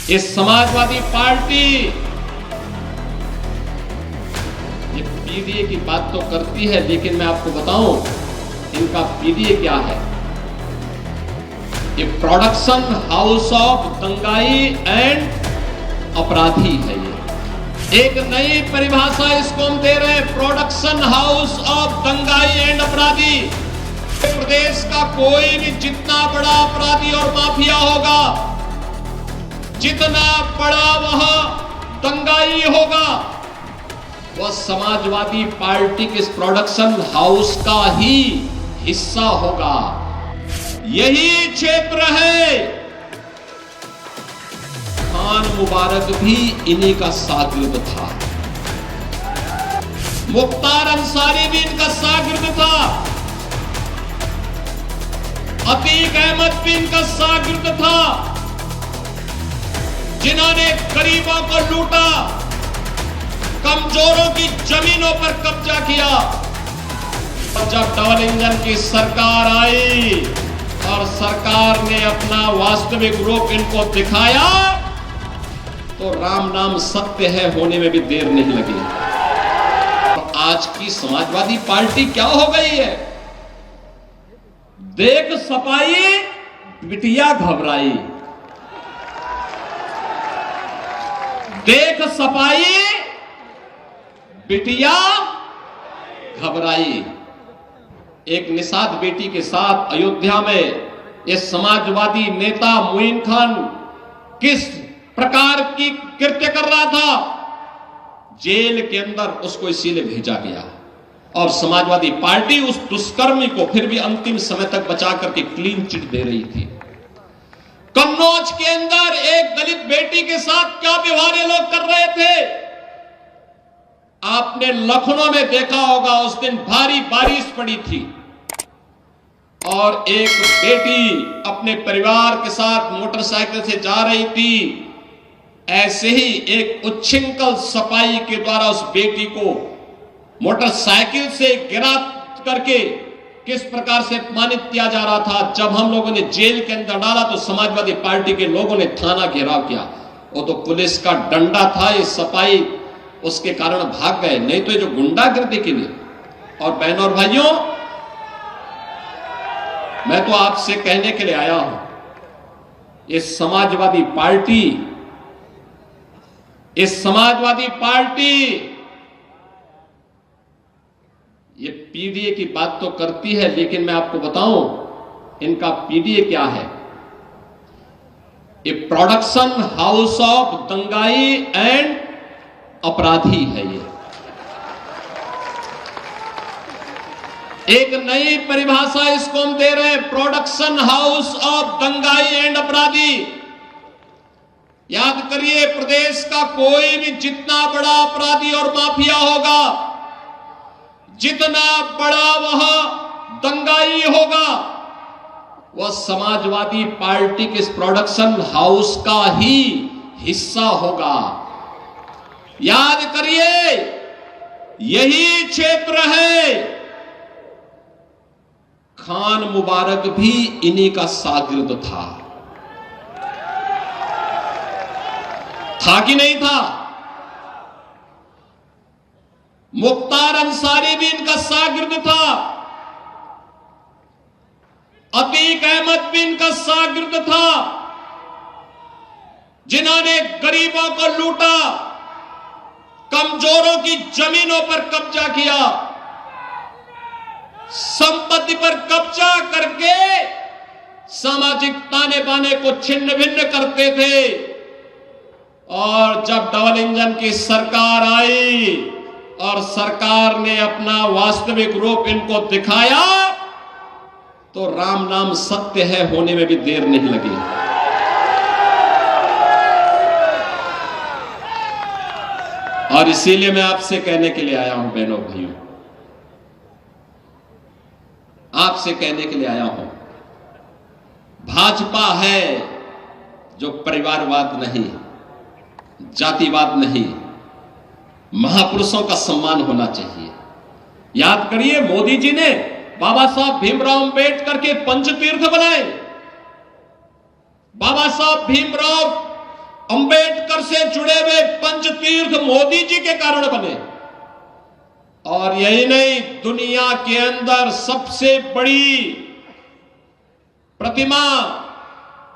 ये समाजवादी पार्टी ये पीडीए की बात तो करती है, लेकिन मैं आपको बताऊं इनका पीडीए क्या है। ये प्रोडक्शन हाउस ऑफ दंगाई एंड अपराधी है। ये एक नई परिभाषा इसको हम दे रहे हैं, प्रोडक्शन हाउस ऑफ दंगाई एंड अपराधी। प्रदेश का कोई भी जितना बड़ा अपराधी और माफिया होगा, जितना बड़ा वह दंगाई होगा, वह समाजवादी पार्टी के इस प्रोडक्शन हाउस का ही हिस्सा होगा। यही क्षेत्र है। खान मुबारक भी इन्हीं का शागिर्द था, मुख्तार अंसारी भी इनका शागिर्द था, अतीक अहमद भी इनका शागिर्द था, जिन्होंने गरीबों को लूटा, कमजोरों की जमीनों पर कब्जा किया। और जब डबल इंजन की सरकार आई और सरकार ने अपना वास्तविक रूप इनको दिखाया, तो राम नाम सत्य है होने में भी देर नहीं लगी। तो आज की समाजवादी पार्टी क्या हो गई है? देख सपाई बिटिया घबराई, देख सपाई बिटिया घबराई। एक निषाद बेटी के साथ अयोध्या में ये समाजवादी नेता मोइन खान किस प्रकार की कृत्य कर रहा था, जेल के अंदर उसको इसीलिए भेजा गया। और समाजवादी पार्टी उस दुष्कर्मी को फिर भी अंतिम समय तक बचा करके क्लीन चिट दे रही थी। कन्नौज के अंदर एक दलित बेटी के साथ क्या व्यवहार ये लोग कर रहे थे, आपने लखनऊ में देखा होगा। उस दिन भारी बारिश पड़ी थी और एक बेटी अपने परिवार के साथ मोटरसाइकिल से जा रही थी। ऐसे ही एक उच्छृंखल सपाई के द्वारा उस बेटी को मोटरसाइकिल से गिरा करके किस प्रकार से अपमानित किया जा रहा था। जब हम लोगों ने जेल के अंदर डाला तो समाजवादी पार्टी के लोगों ने थाना घेराव किया। वो तो पुलिस का डंडा था, ये सपाई उसके कारण भाग गए, नहीं तो ये जो गुंडागर्दी के लिए। और बहनों और भाइयों, मैं तो आपसे कहने के लिए आया हूं, ये समाजवादी पार्टी, इस समाजवादी पार्टी ये पीडीए की बात तो करती है, लेकिन मैं आपको बताऊं इनका पीडीए क्या है। ये प्रोडक्शन हाउस ऑफ दंगाई एंड अपराधी है। ये एक नई परिभाषा इसको हम दे रहे हैं, प्रोडक्शन हाउस ऑफ दंगाई एंड अपराधी। याद करिए, प्रदेश का कोई भी जितना बड़ा अपराधी और माफिया होगा, जितना बड़ा वह दंगाई होगा, वह समाजवादी पार्टी के इस प्रोडक्शन हाउस का ही हिस्सा होगा। याद करिए, यही क्षेत्र है। खान मुबारक भी इन्हीं का शागिर्द था कि नहीं था? मुख्तार अंसारी भी इनका शागिर्द था, अतीक अहमद भी इनका शागिर्द था, जिन्होंने गरीबों को लूटा, कमजोरों की जमीनों पर कब्जा किया, संपत्ति पर कब्जा करके सामाजिक ताने बाने को छिन्न भिन्न करते थे। और जब डबल इंजन की सरकार आई और सरकार ने अपना वास्तविक रूप इनको दिखाया, तो राम नाम सत्य है होने में भी देर नहीं लगी। और इसीलिए मैं आपसे कहने के लिए आया हूं, बहनों भाइयों, आपसे कहने के लिए आया हूं, भाजपा है जो परिवारवाद नहीं, जातिवाद नहीं, महापुरुषों का सम्मान होना चाहिए। याद करिए, मोदी जी ने बाबा साहब भीमराव अंबेडकर के पंचतीर्थ बनाए। बाबा साहब भीमराव अंबेडकर से जुड़े हुए पंचतीर्थ मोदी जी के कारण बने। और यही नहीं, दुनिया के अंदर सबसे बड़ी प्रतिमा,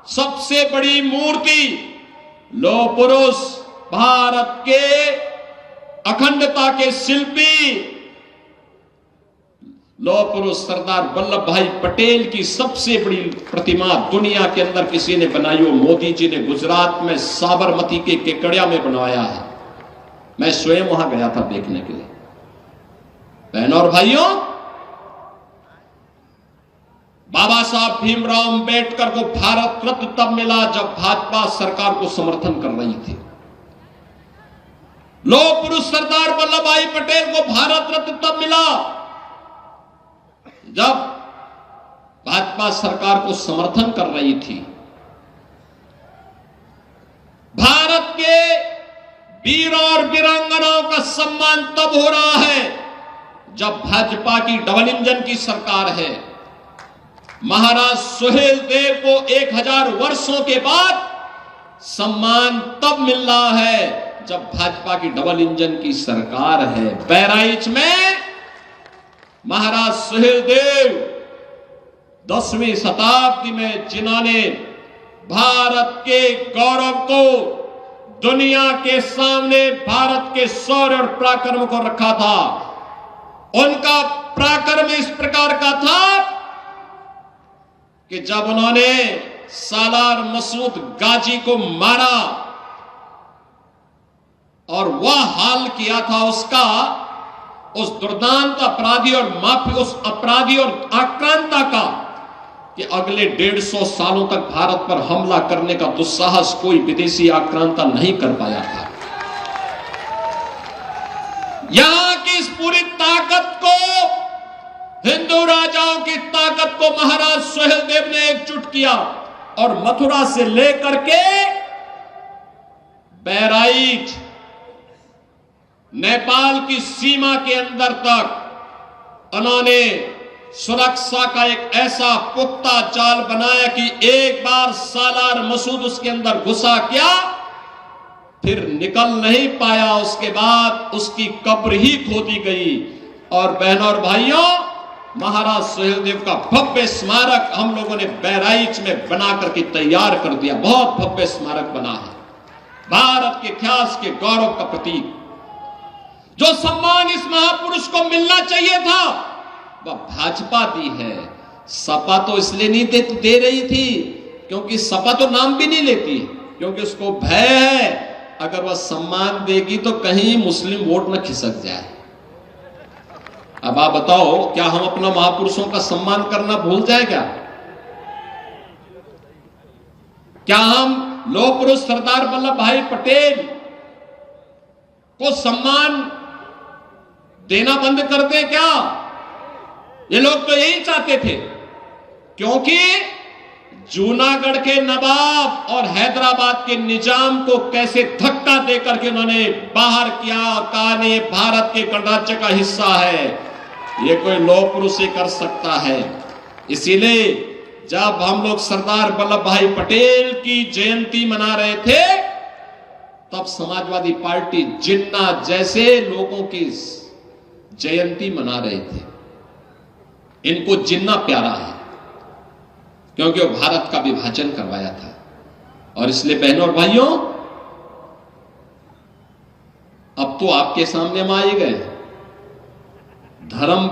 सबसे बड़ी मूर्ति, लौह पुरुष, भारत के अखंडता के शिल्पी लौह पुरुष सरदार वल्लभ भाई पटेल की सबसे बड़ी प्रतिमा दुनिया के अंदर किसी ने बनाई हो मोदी जी ने गुजरात में साबरमती के केकड़िया में बनवाया है। मैं स्वयं वहां गया था देखने के लिए। बहनों और भाइयों, बाबा साहब भीमराव अंबेडकर को भारत रत्न तब मिला जब भाजपा सरकार को समर्थन कर रही थी। लौह पुरुष सरदार वल्लभ भाई पटेल को भारत रत्न तब मिला जब भाजपा सरकार को समर्थन कर रही थी। भारत के वीरों और वीरांगनाओं का सम्मान तब हो रहा है जब भाजपा की डबल इंजन की सरकार है। महाराज सुहेलदेव को 1000 वर्षों के बाद सम्मान तब मिल रहा है जब भाजपा की डबल इंजन की सरकार है। बहराइच में महाराज सुहेलदेव 10वीं शताब्दी में जिन्होंने भारत के गौरव को दुनिया के सामने भारत के शौर्य और पराक्रम को रखा था, उनका पराक्रम इस प्रकार का था कि जब उन्होंने सालार मसूद गाजी को मारा और वह हाल किया था उसका, उस दुर्दांत अपराधी और माफी, उस अपराधी और आक्रांता का, कि अगले 150 सालों तक भारत पर हमला करने का दुस्साहस कोई विदेशी आक्रांता नहीं कर पाया था। यहां की इस पूरी ताकत को, हिंदू राजाओं की ताकत को महाराज सुहेलदेव ने एकजुट किया और मथुरा से लेकर के बहराइच, नेपाल की सीमा के अंदर तक उन्होंने सुरक्षा का एक ऐसा पुख्ता जाल बनाया कि एक बार सालार मसूद उसके अंदर घुसा क्या, फिर निकल नहीं पाया। उसके बाद उसकी कब्र ही खोदी गई। और बहनों और भाइयों, महाराज सुहेलदेव का भव्य स्मारक हम लोगों ने बहराइच में बना करके तैयार कर दिया। बहुत भव्य स्मारक बना है, भारत के इतिहास के गौरव का प्रतीक। जो सम्मान इस महापुरुष को मिलना चाहिए था वह भाजपा दी है। सपा तो इसलिए नहीं दे रही थी क्योंकि सपा तो नाम भी नहीं लेती, क्योंकि उसको भय है अगर वह सम्मान देगी तो कहीं मुस्लिम वोट न खिसक जाए। अब आप बताओ, क्या हम अपना महापुरुषों का सम्मान करना भूल जाए क्या हम लौह पुरुष सरदार वल्लभ भाई पटेल को सम्मान देना बंद कर दें क्या? ये लोग तो यही चाहते थे, क्योंकि जूनागढ़ के नवाब और हैदराबाद के निजाम को कैसे धक्का देकर के उन्होंने बाहर किया और कहा नहीं, भारत के गणराज्य का हिस्सा है, ये कोई लौह पुरुष ही कर सकता है। इसीलिए जब हम लोग सरदार वल्लभ भाई पटेल की जयंती मना रहे थे तब समाजवादी पार्टी जिन्ना जैसे लोगों की जयंती मना रहे थे। इनको जिन्ना प्यारा है क्योंकि वो भारत का विभाजन करवाया था। और इसलिए बहनों और भाइयों, अब तो आपके सामने हम आए गए, धर्म